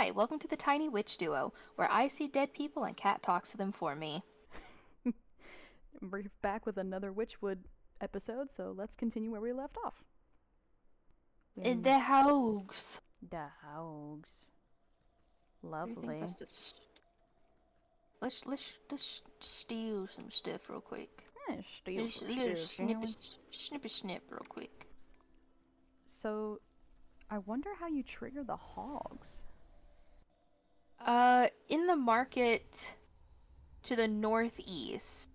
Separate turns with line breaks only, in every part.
Hi, welcome to the Tiny Witch Duo, where I see dead people and Cat talks to them for me.
We're back with another Wytchwood episode, so let's continue where we left off.
In the house.
The hogs.
Anything for
Lovely.
us to let's steal some stuff real quick.
Steal
Just
some
a little
stuff, shall we?
snip real quick.
So, I wonder how you trigger the hogs.
In the market to the northeast.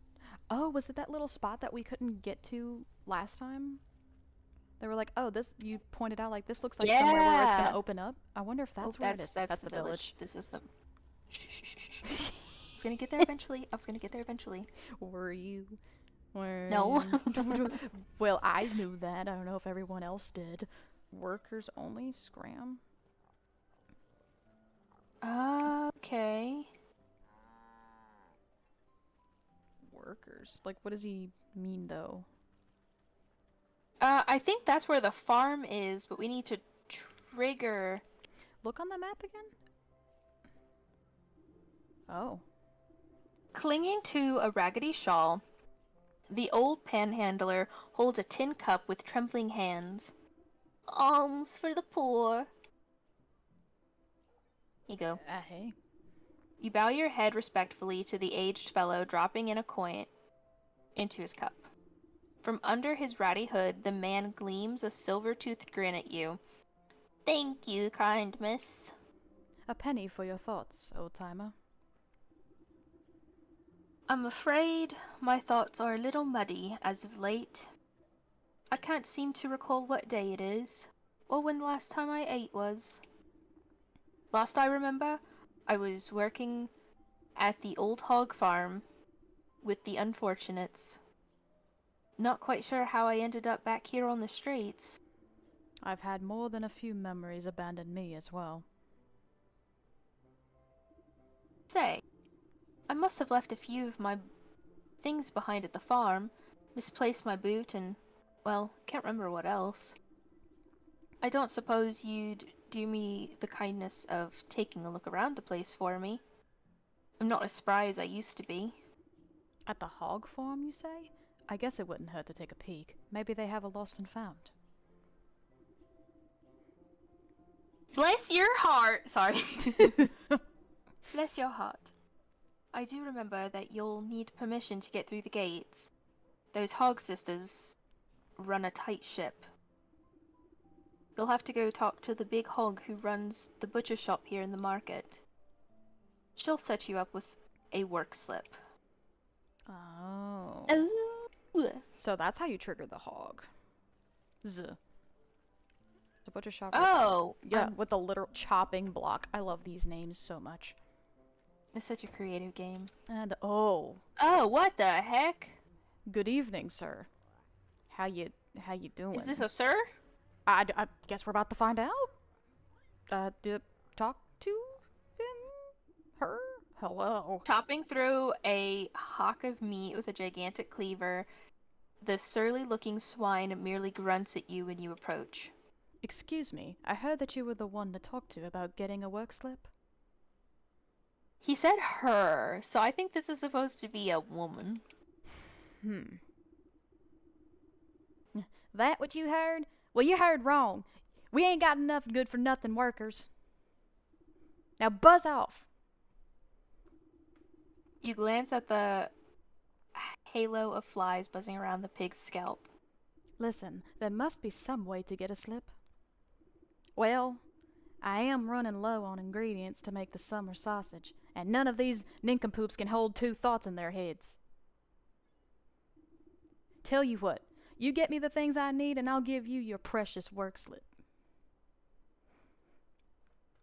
Oh, was it that little spot that we couldn't get to last time? They were like, oh, this, you pointed out, like, this looks like somewhere where it's gonna
Yeah.
open up. I wonder if that's where it is.
That's
That's
the
the village.
This is the. Shh. I was gonna get there eventually.
Were you? Were
No.
you? Well, I knew that. I don't know if everyone else did. Workers only? Scram?
Okay.
Workers? Like, what does he mean, though?
I think that's where the farm is, but we need to trigger.
Look on the map again? Oh.
Clinging to a raggedy shawl, the old panhandler holds a tin cup with trembling hands. Alms for the poor. Here you go.
Hey.
You bow your head respectfully to the aged fellow, dropping in a coin into his cup. From under his ratty hood, the man gleams a silver-toothed grin at you. Thank you, kind miss.
A penny for your thoughts, old-timer.
I'm afraid my thoughts are a little muddy as of late. I can't seem to recall what day it is, or when the last time I ate was. Last I remember, I was working at the old hog farm with the unfortunates. Not quite sure how I ended up back here on the streets.
I've had more than a few memories abandon me as well.
Say, I must have left a few of my things behind at the farm, misplaced my boot, and, well, can't remember what else. I don't suppose you'd do me the kindness of taking a look around the place for me. I'm not as spry as I used to be.
At the hog farm, you say? I guess it wouldn't hurt to take a peek. Maybe they have a lost and found.
Bless your heart! Sorry. Bless your heart. I do remember that you'll need permission to get through the gates. Those hog sisters run a tight ship. You'll have to go talk to the big hog who runs the butcher shop here in the market. She'll set you up with a work slip.
Oh.
Oh.
So that's how you trigger the hog. Z. The butcher shop.
Oh!
Yeah, with the literal chopping block. I love these names so much.
It's such a creative game.
And oh.
Oh, what the heck?
Good evening, sir. How you doing?
Is this a sir?
I guess we're about to find out. Talk to him? Her? Hello.
Chopping through a hock of meat with a gigantic cleaver, the surly-looking swine merely grunts at you when you approach.
Excuse me, I heard that you were the one to talk to about getting a work slip.
He said her, so I think this is supposed to be a woman.
That what you heard? Well, you heard wrong. We ain't got enough good-for-nothing workers. Now buzz off.
You glance at the halo of flies buzzing around the pig's scalp.
Listen, there must be some way to get a slip. Well, I am running low on ingredients to make the summer sausage, and none of these nincompoops can hold two thoughts in their heads. Tell you what, you get me the things I need and I'll give you your precious work slip.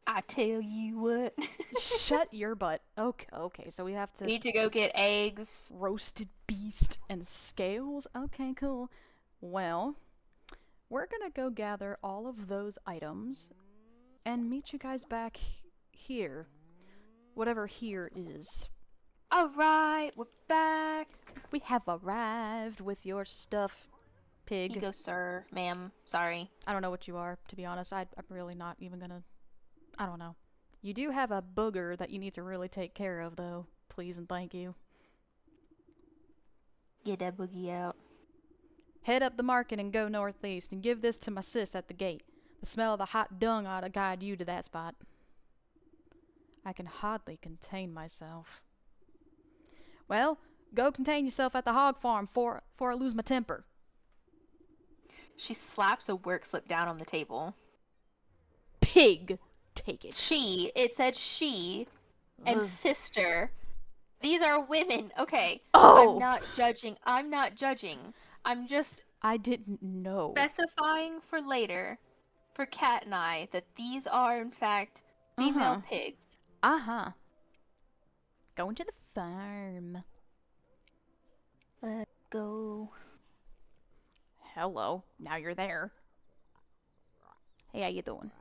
I tell you what.
Shut your butt. Okay, so we have to...
Need to go get eggs.
Roasted beast and scales? Okay, cool. Well, we're gonna go gather all of those items and meet you guys back here. Whatever here is.
Alright, we're back.
We have arrived with your stuff, pig.
Here you go, sir, ma'am. Sorry.
I don't know what you are, to be honest. I'm really not even gonna... I don't know. You do have a booger that you need to really take care of, though. Please and thank you.
Get that boogie out.
Head up the market and go northeast, and give this to my sis at the gate. The smell of the hot dung ought to guide you to that spot. I can hardly contain myself. Well, go contain yourself at the hog farm before I lose my temper.
She slaps a work slip down on the table.
Pig! Take it.
She. It said she and
Ugh.
sister. These are women. Okay.
Oh!
I'm not judging. I'm just
I didn't know.
specifying for later, for Kat and I, that these are, in fact, female pigs.
Uh-huh. Going to the farm.
Let's go.
Hello. Now you're there. Hey, how you doing?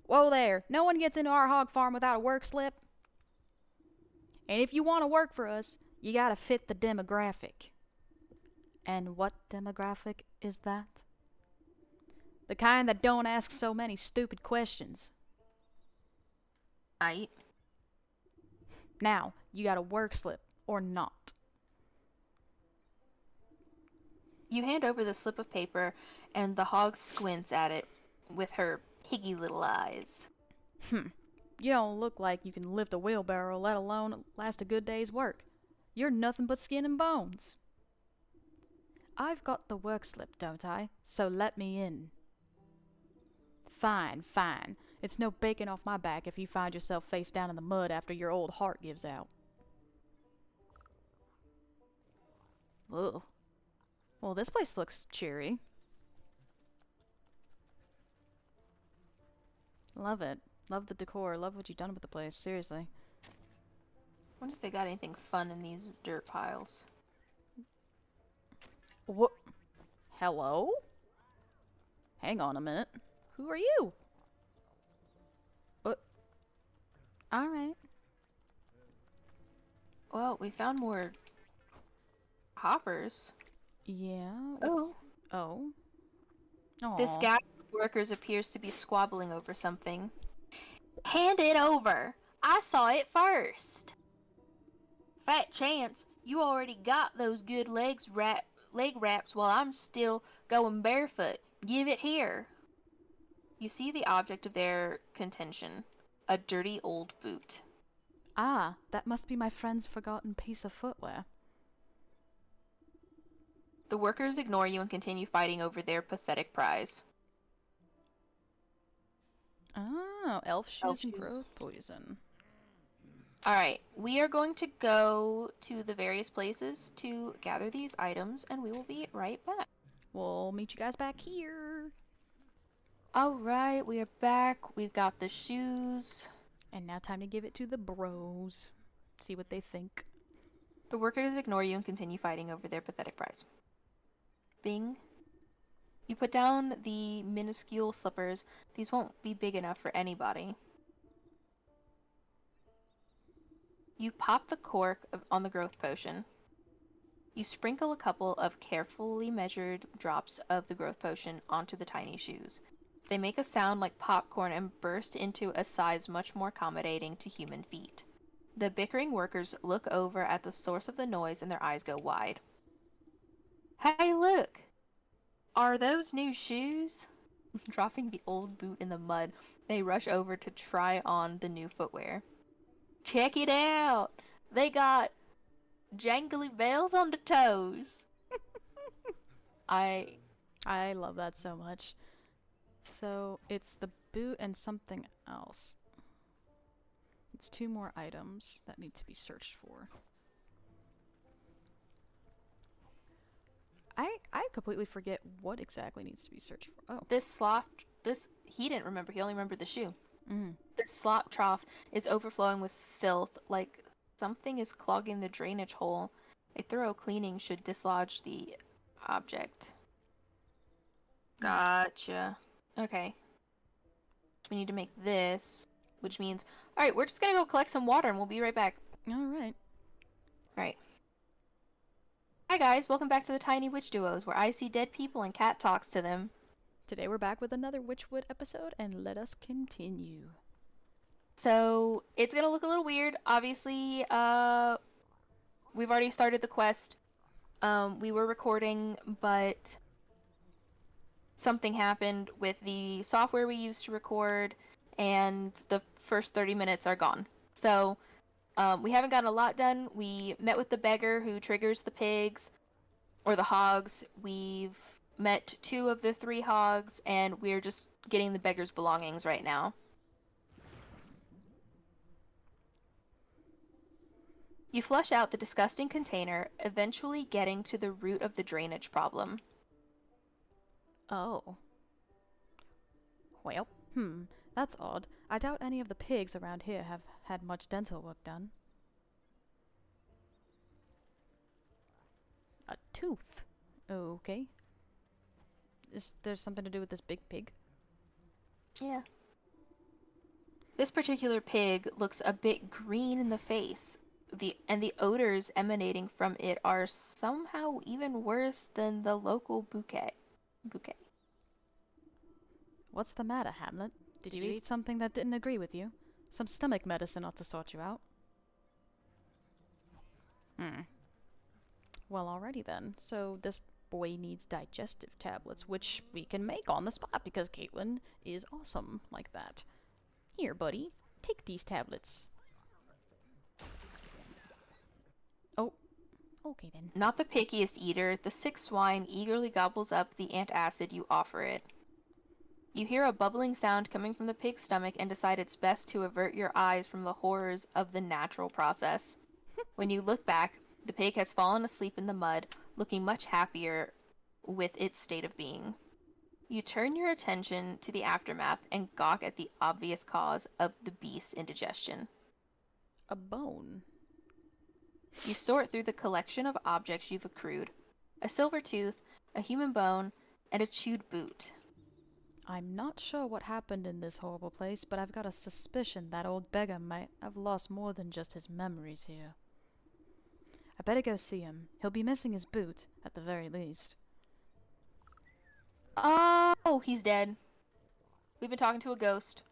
Whoa there. No one gets into our hog farm without a work slip. And if you want to work for us, you gotta fit the demographic. And what demographic is that? The kind that don't ask so many stupid questions.
Right.
Now, you got a work slip, or not.
You hand over the slip of paper, and the hog squints at it with her piggy little eyes.
You don't look like you can lift a wheelbarrow, let alone last a good day's work. You're nothing but skin and bones. I've got the work slip, don't I? So let me in. Fine, fine. It's no bacon off my back if you find yourself face down in the mud after your old heart gives out. Ugh. Well, this place looks cheery. Love it. Love the decor. Love what you've done with the place. Seriously.
Wonder if they got anything fun in these dirt piles.
What? Hello? Hang on a minute. Who are you? What? Alright.
Well, we found more hoppers.
Yeah.
Oh.
Oh. Aww.
This guy with workers appears to be squabbling over something. Hand it over! I saw it first! Fat chance, you already got those good leg wraps while I'm still going barefoot. Give it here. You see the object of their contention. A dirty old boot.
Ah, that must be my friend's forgotten piece of footwear.
The workers ignore you and continue fighting over their pathetic prize.
Oh, elf shoes
Elf
and
shoes.
growth poison.
Alright, we are going to go to the various places to gather these items, and we will be right back.
We'll meet you guys back here.
Alright, we are back. We've got the shoes.
And now time to give it to the bros. See what they think.
The workers ignore you and continue fighting over their pathetic prize. Bing. You put down the minuscule slippers. These won't be big enough for anybody. You pop the cork on the growth potion. You sprinkle a couple of carefully measured drops of the growth potion onto the tiny shoes. They make a sound like popcorn and burst into a size much more accommodating to human feet. The bickering workers look over at the source of the noise and their eyes go wide. Hey, look! Are those new shoes? Dropping the old boot in the mud, they rush over to try on the new footwear. Check it out! They got jangly bells on the toes. I
love that so much. So, it's the boot and something else. It's 2 more items that need to be searched for. I completely forget what exactly needs to be searched for. Oh.
He didn't remember, he only remembered the shoe.
Mm.
This slop trough is overflowing with filth, like something is clogging the drainage hole. A thorough cleaning should dislodge the object. Gotcha. Okay. We need to make this, which means... Alright, we're just gonna go collect some water and we'll be right back.
Alright.
Right. Hi guys, welcome back to the Tiny Witch Duos, where I see dead people and Cat talks to them.
Today we're back with another Wytchwood episode, and let us continue.
So it's gonna look a little weird. Obviously, we've already started the quest. We were recording, but something happened with the software we used to record, and the first 30 minutes are gone. So, we haven't gotten a lot done. We met with the beggar who triggers the pigs, or the hogs. We've met 2 of the 3 hogs, and we're just getting the beggar's belongings right now. You flush out the disgusting container, eventually getting to the root of the drainage problem.
Oh. Well, that's odd. I doubt any of the pigs around here have had much dental work done. A tooth. Okay. Is there something to do with this big pig?
Yeah. This particular pig looks a bit green in the face. The odors emanating from it are somehow even worse than the local bouquet.
What's the matter, Hamlet? Did you eat something that didn't agree with you? Some stomach medicine ought to sort you out. Well, alrighty then. So this boy needs digestive tablets, which we can make on the spot because Caitlin is awesome like that. Here, buddy. Take these tablets. Oh, okay then.
Not the pickiest eater, the sick swine eagerly gobbles up the antacid you offer it. You hear a bubbling sound coming from the pig's stomach and decide it's best to avert your eyes from the horrors of the natural process. When you look back, the pig has fallen asleep in the mud, looking much happier with its state of being. You turn your attention to the aftermath and gawk at the obvious cause of the beast's indigestion.
A bone.
You sort through the collection of objects you've accrued. A silver tooth, a human bone, and a chewed boot.
I'm not sure what happened in this horrible place, but I've got a suspicion that old beggar might have lost more than just his memories here. I better go see him. He'll be missing his boot, at the very least.
Oh, he's dead. We've been talking to a ghost.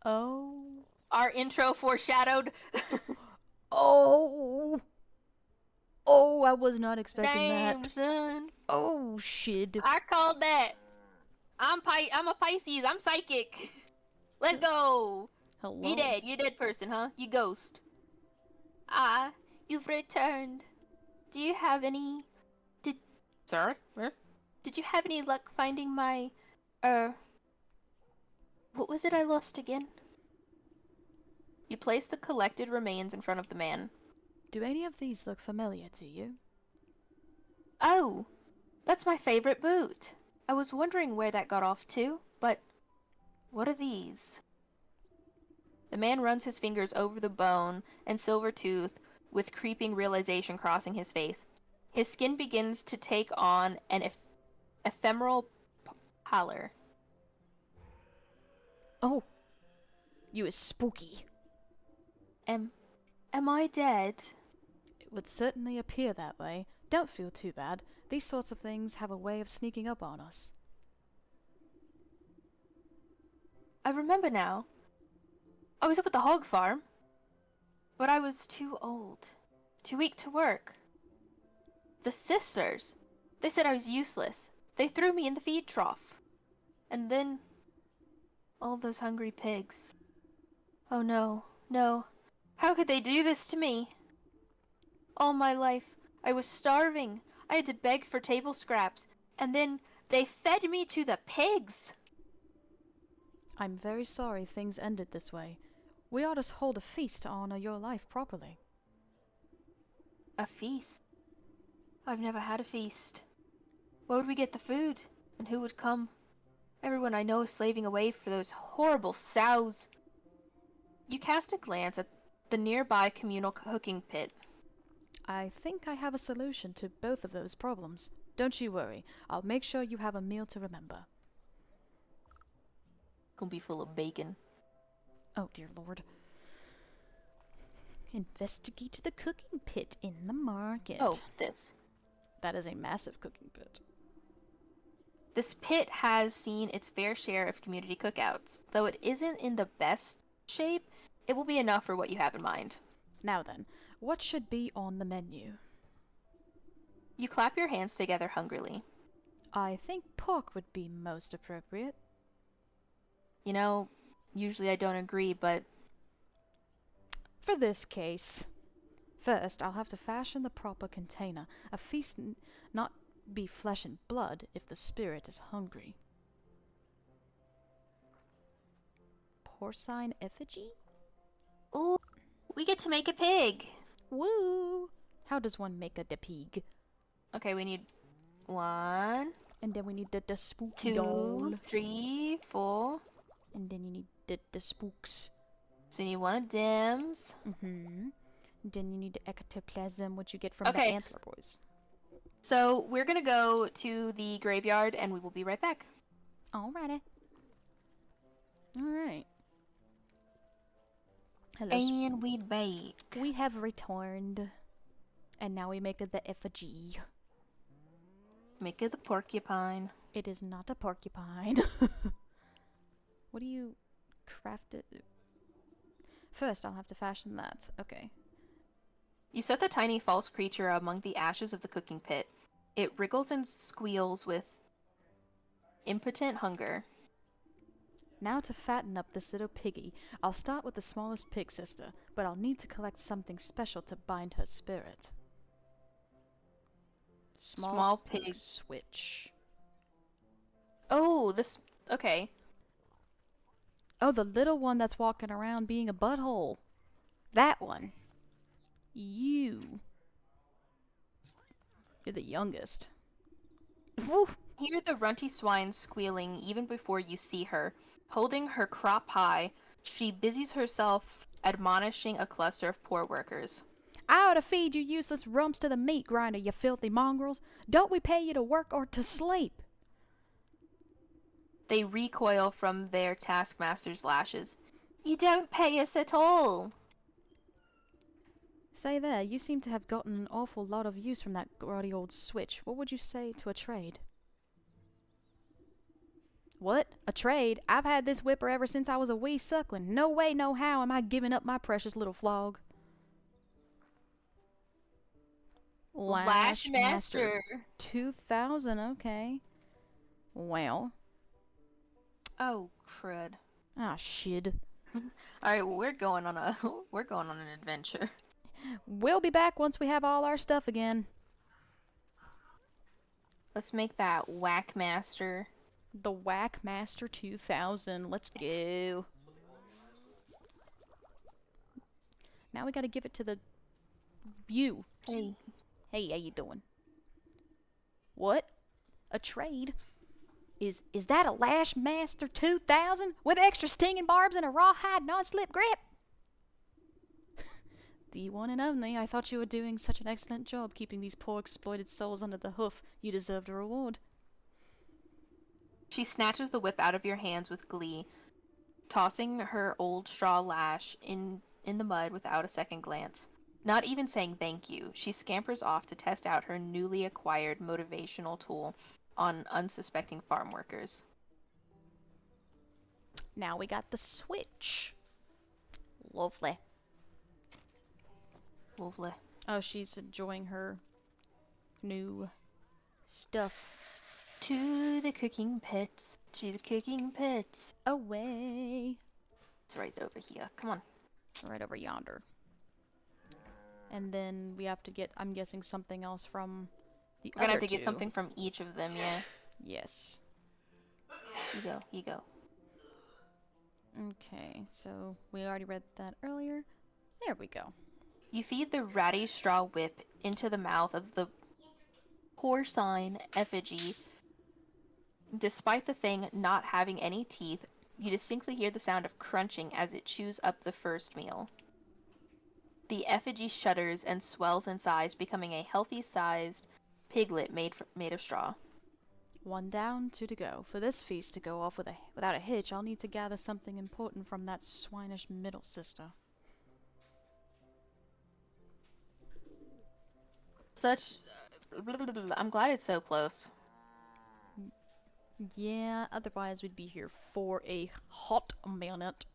Oh.
Our intro foreshadowed.
Oh. Oh, I was not expecting
Damn,
that.
son.
Oh, shit.
I called that. I'm a Pisces. I'm psychic. Let's go.
Hello.
You dead. You dead person, huh? You ghost. Ah, you've returned. Do you have any... Sir? Did you have any luck finding my... What was it I lost again? You place the collected remains in front of the man.
Do any of these look familiar to you?
Oh, that's my favorite boot. I was wondering where that got off to, but what are these? The man runs his fingers over the bone and silver tooth with creeping realization crossing his face. His skin begins to take on an ephemeral pallor.
Oh, you is spooky.
Am I dead?
It would certainly appear that way. Don't feel too bad. These sorts of things have a way of sneaking up on us.
I remember now. I was up at the hog farm, but I was too old, too weak to work. The sisters, they said I was useless. They threw me in the feed trough. And then, all those hungry pigs. Oh no, no. How could they do this to me? All my life, I was starving. I had to beg for table scraps. And then they fed me to the pigs.
I'm very sorry things ended this way. We ought to hold a feast to honor your life properly.
A feast? I've never had a feast. Where would we get the food? And who would come? Everyone I know is slaving away for those horrible sows. You cast a glance at the nearby communal cooking pit.
I think I have a solution to both of those problems. Don't you worry. I'll make sure you have a meal to remember.
Gonna be full of bacon.
Oh, dear Lord. Investigate the cooking pit in the market.
Oh, this.
That is a massive cooking pit.
This pit has seen its fair share of community cookouts. Though it isn't in the best shape, it will be enough for what you have in mind.
Now then, what should be on the menu?
You clap your hands together hungrily.
I think pork would be most appropriate.
You know, usually I don't agree, but
For this case, first I'll have to fashion the proper container. A feast not be flesh and blood if the spirit is hungry. Porcine effigy?
ooh, we get to make a pig.
Woo! How does one make a pig?
Okay, we need 1,
And then we need the spooky
2,
doll.
3, 4.
And then you need the spooks.
So you need 1 of dims.
Mm-hmm. Then you need the ectoplasm, which you get from
Okay.
the antler boys.
So we're gonna go to the graveyard and we will be right back.
Alrighty. Alright. Hello.
And we bake.
We have returned. And now we make the effigy.
Make it the porcupine.
It is not a porcupine. What do you craft it? First, I'll have to fashion that. Okay.
You set the tiny false creature among the ashes of the cooking pit. It wriggles and squeals with impotent hunger.
Now to fatten up this little piggy, I'll start with the smallest pig sister, but I'll need to collect something special to bind her spirit.
Small pig.
Switch.
Oh, this... Okay.
Oh, the little one that's walking around being a butthole. That one. You. You're the youngest. Woo!
Hear the runty swine squealing even before you see her. Holding her crop high, she busies herself admonishing a cluster of poor workers.
I ought to feed you useless rumps to the meat grinder, you filthy mongrels. Don't we pay you to work or to sleep?
They recoil from their taskmaster's lashes. You don't pay us at all.
Say there, you seem to have gotten an awful lot of use from that grotty old switch. What would you say to a trade? What? A trade? I've had this whipper ever since I was a wee suckling. No way, no how am I giving up my precious little flog.
Lash Master.
2000, okay. Well.
Oh, crud.
Ah, shit.
Alright, well, we're going on an adventure.
We'll be back once we have all our stuff again.
Let's make that Whack Master.
The Whack Master 2000. Let's go. Now we gotta give it to the... You.
Hey.
Hey, how you doing? What? A trade? Is that a Lash Master 2000 with extra stinging barbs and a rawhide non-slip grip? The one and only. I thought you were doing such an excellent job keeping these poor exploited souls under the hoof. You deserved a reward.
She snatches the whip out of your hands with glee, tossing her old straw lash in the mud without a second glance. Not even saying thank you, she scampers off to test out her newly acquired motivational tool on unsuspecting farm workers.
Now we got the switch. Lovely.
Lovely.
Oh, she's enjoying her new stuff.
To the cooking pits. To the cooking pits.
Away.
It's right over here. Come on.
Right over yonder. And then we have to get, I'm guessing, something else from the
We're gonna
other
have to get
two.
something from each of them, yeah.
Yes.
You go.
Okay, so we already read that earlier. There we go.
You feed the ratty straw whip into the mouth of the porcine effigy. Despite the thing not having any teeth, you distinctly hear the sound of crunching as it chews up the first meal. The effigy shudders and swells in size, becoming a healthy-sized piglet made of straw.
One down, two to go. For this feast to go off without a hitch, I'll need to gather something important from that swinish middle sister.
I'm glad it's so close.
Yeah, otherwise we'd be here for a hot minute.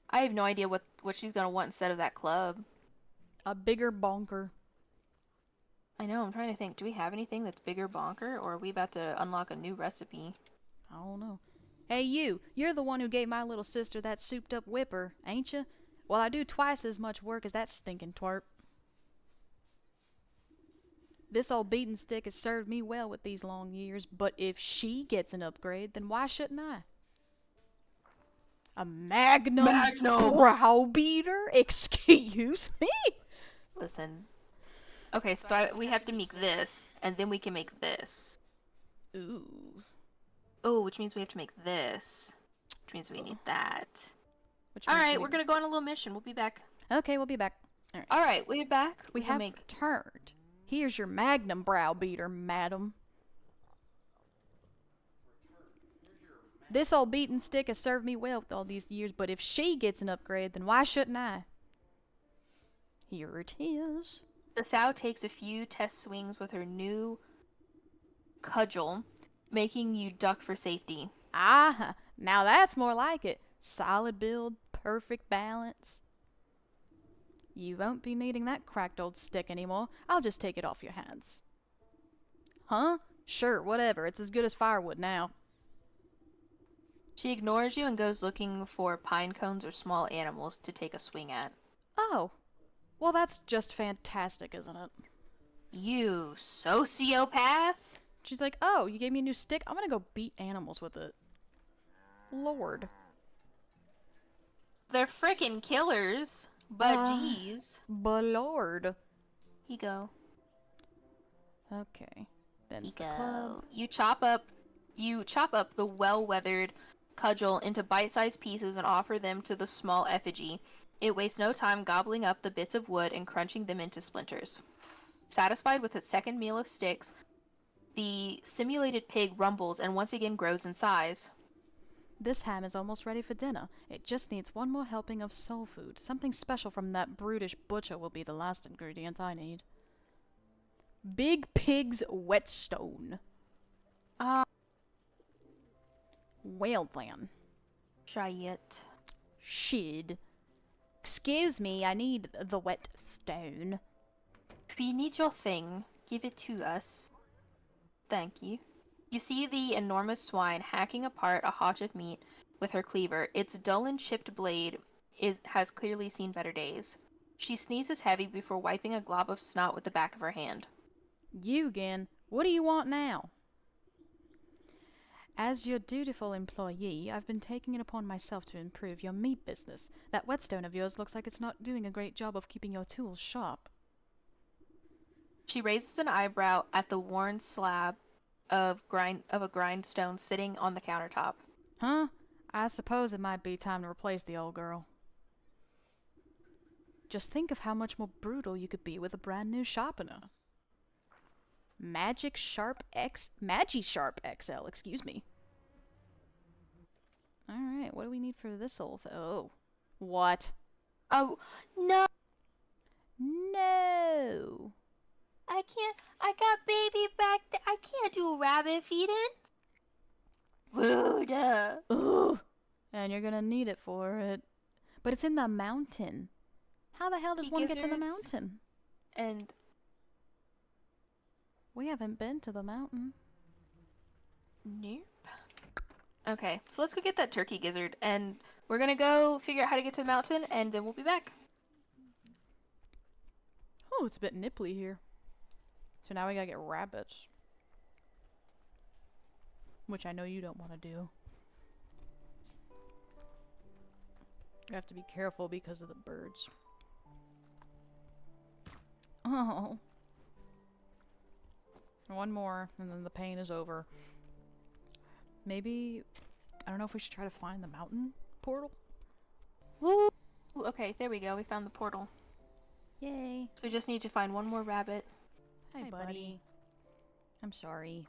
I have no idea what she's gonna want instead of that club.
A bigger bonker.
I know, I'm trying to think. Do we have anything that's bigger bonker, or are we about to unlock a new recipe?
I don't know. Hey, you're the one who gave my little sister that souped up whipper, ain't you? Well, I do twice as much work as that stinking twerp. This old beaten stick has served me well with these long years, but if she gets an upgrade, then why shouldn't I? A magnum browbeater? Excuse me?
Listen. Okay, so we have to make this, and then we can make this.
Ooh.
Oh, which means we have to make this. Which means we need that.
Which
Alright, we're gonna go on a little mission. We'll be back.
Okay, we'll be back.
Alright, we're back.
We have returned. Here's your magnum browbeater, madam. This old beaten stick has served me well with all these years, but if she gets an upgrade, then why shouldn't I? Here it is.
The sow takes a few test swings with her new cudgel, making you duck for safety.
Ah, now that's more like it. Solid build, perfect balance. You won't be needing that cracked old stick anymore. I'll just take it off your hands. Huh? Sure, whatever. It's as good as firewood now.
She ignores you and goes looking for pine cones or small animals to take a swing at.
Oh. Well, that's just fantastic, isn't it?
You sociopath?
She's like, oh, you gave me a new stick? I'm gonna go beat animals with it. Lord.
They're frickin' killers. But jeez.
But Lord.
Here you go.
Okay. Then
Club. You chop up the well-weathered cudgel into bite-sized pieces and offer them to the small effigy. It wastes no time gobbling up the bits of wood and crunching them into splinters. Satisfied with its second meal of sticks, the simulated pig rumbles and once again grows in size.
This ham is almost ready for dinner. It just needs one more helping of soul food. Something special from that brutish butcher will be the last ingredient I need. Big Pig's Whetstone. Well then.
Try it.
Shid. Excuse me, I need the whetstone.
If you need your thing, give it to us. Thank you. You see the enormous swine hacking apart a haunch of meat with her cleaver. Its dull and chipped blade has clearly seen better days. She sneezes heavy before wiping a glob of snot with the back of her hand.
You again. What do you want now? As your dutiful employee, I've been taking it upon myself to improve your meat business. That whetstone of yours looks like it's not doing a great job of keeping your tools sharp.
She raises an eyebrow at the worn slab of a grindstone sitting on the countertop.
Huh? I suppose it might be time to replace the old girl. Just think of how much more brutal you could be with a brand new sharpener. Magi Sharp XL, excuse me. Alright, what do we need for this old oh. What?
Oh, no!
No!
I got baby back there. I can't do rabbit feeding. Rude.
Ugh. And you're gonna need it for it. But it's in the mountain. How the hell does one get to the mountain?
And
we haven't been to the mountain.
Nope. Okay, so let's go get that turkey gizzard, and we're gonna go figure out how to get to the mountain, and then we'll be back.
Oh, it's a bit nipply here. So now we gotta get rabbits. Which I know you don't want to do. You have to be careful because of the birds. Oh. One more, and then the pain is over. Maybe... I don't know if we should try to find the mountain portal?
Woo! Okay, there we go. We found the portal.
Yay.
So we just need to find one more rabbit.
Hi, buddy. I'm sorry.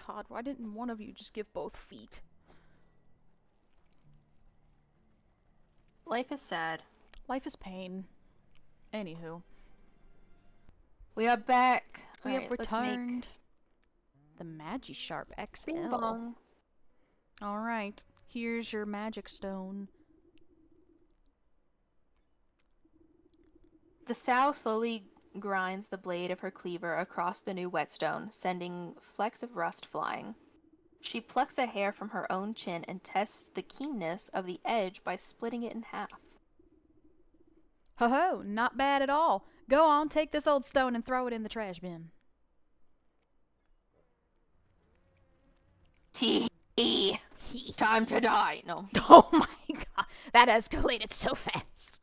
God, why didn't one of you just give both feet?
Life is sad.
Life is pain. Anywho.
We are back.
We have returned. The Magi-Sharp XL.
Bing bong.
Alright, here's your magic stone.
The sow slowly grinds the blade of her cleaver across the new whetstone, sending flecks of rust flying. She plucks a hair from her own chin and tests the keenness of the edge by splitting it in half.
Ho ho, not bad at all. Go on, take this old stone and throw it in the trash bin.
Tee. Time to die. No.
Oh my god, that escalated so fast.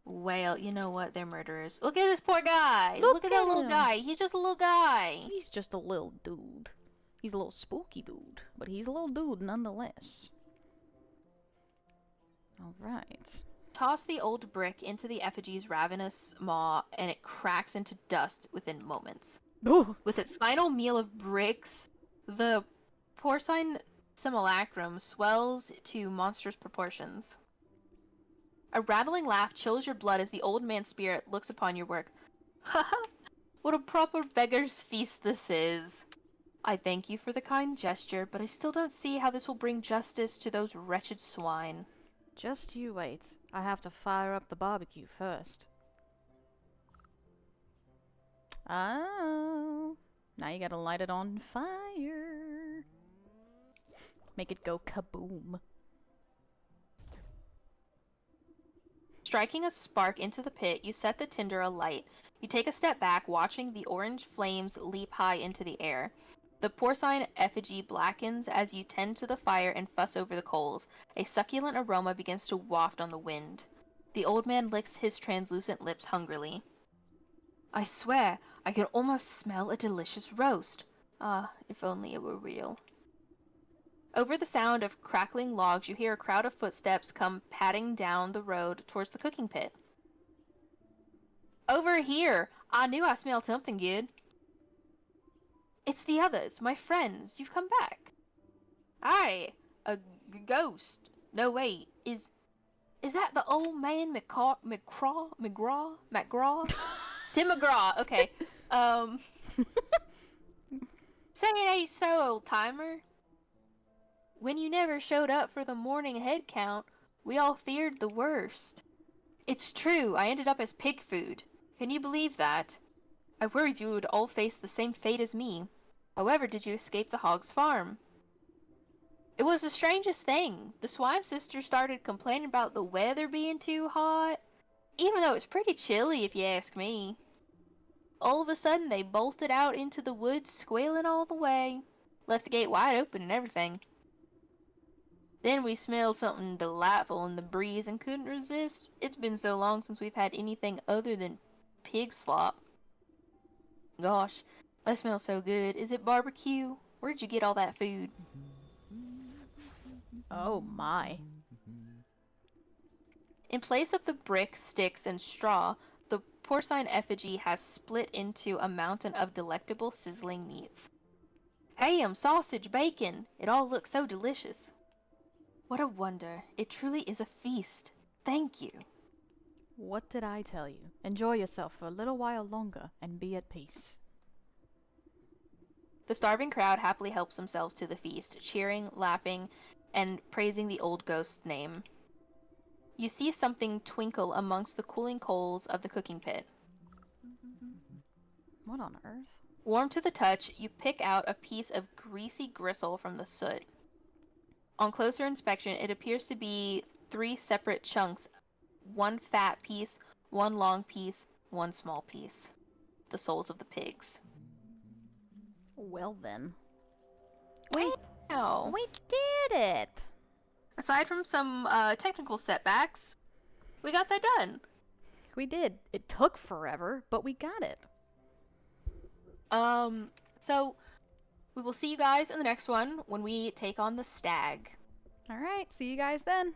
Well, you know what? They're murderers. Look at this poor guy.
Look
Look at that
at
little
him.
guy. He's just a little guy.
He's just a little dude. He's a little spooky dude, but he's a little dude nonetheless. Alright.
Toss the old brick into the effigy's ravenous maw, and it cracks into dust within moments.
Ooh.
With its final meal of bricks, the porcine simulacrum swells to monstrous proportions. A rattling laugh chills your blood as the old man's spirit looks upon your work. Haha, what a proper beggar's feast this is. I thank you for the kind gesture, but I still don't see how this will bring justice to those wretched swine.
Just you wait. I have to fire up the barbecue first. Oh. Now you gotta light it on fire. Make it go kaboom.
Striking a spark into the pit, you set the tinder alight. You take a step back, watching the orange flames leap high into the air. The porcine effigy blackens as you tend to the fire and fuss over the coals. A succulent aroma begins to waft on the wind. The old man licks his translucent lips hungrily. I swear, I can almost smell a delicious roast. Ah, if only it were real. Over the sound of crackling logs, you hear a crowd of footsteps come padding down the road towards the cooking pit. Over here! I knew I smelled something good. It's the others, my friends. You've come back. Aye, a ghost. No, wait. Is that the old man McGraw? Tim McGraw. Okay. Say it ain't so, old timer. When you never showed up for the morning head count, we all feared the worst. It's true, I ended up as pig food. Can you believe that? I worried you would all face the same fate as me. However, did you escape the hog's farm? It was the strangest thing. The swine sister started complaining about the weather being too hot, even though it's pretty chilly if you ask me. All of a sudden, they bolted out into the woods, squealing all the way. Left the gate wide open and everything. Then we smelled something delightful in the breeze and couldn't resist. It's been so long since we've had anything other than pig slop. Gosh, that smells so good. Is it barbecue? Where'd you get all that food?
Oh my.
In place of the brick, sticks, and straw, the porcine effigy has split into a mountain of delectable sizzling meats. Ham, sausage, bacon. It all looks so delicious. What a wonder. It truly is a feast. Thank you.
What did I tell you? Enjoy yourself for a little while longer and be at peace.
The starving crowd happily helps themselves to the feast, cheering, laughing, and praising the old ghost's name. You see something twinkle amongst the cooling coals of the cooking pit.
What on earth?
Warm to the touch, you pick out a piece of greasy gristle from the soot. On closer inspection, it appears to be 3 separate chunks. 1 fat piece, 1 long piece, 1 small piece. The souls of the pigs.
Well then.
Wow.
We did it!
Aside from some technical setbacks, we got that done.
We did. It took forever, but we got it.
So we will see you guys in the next one when we take on the stag.
Alright, see you guys then.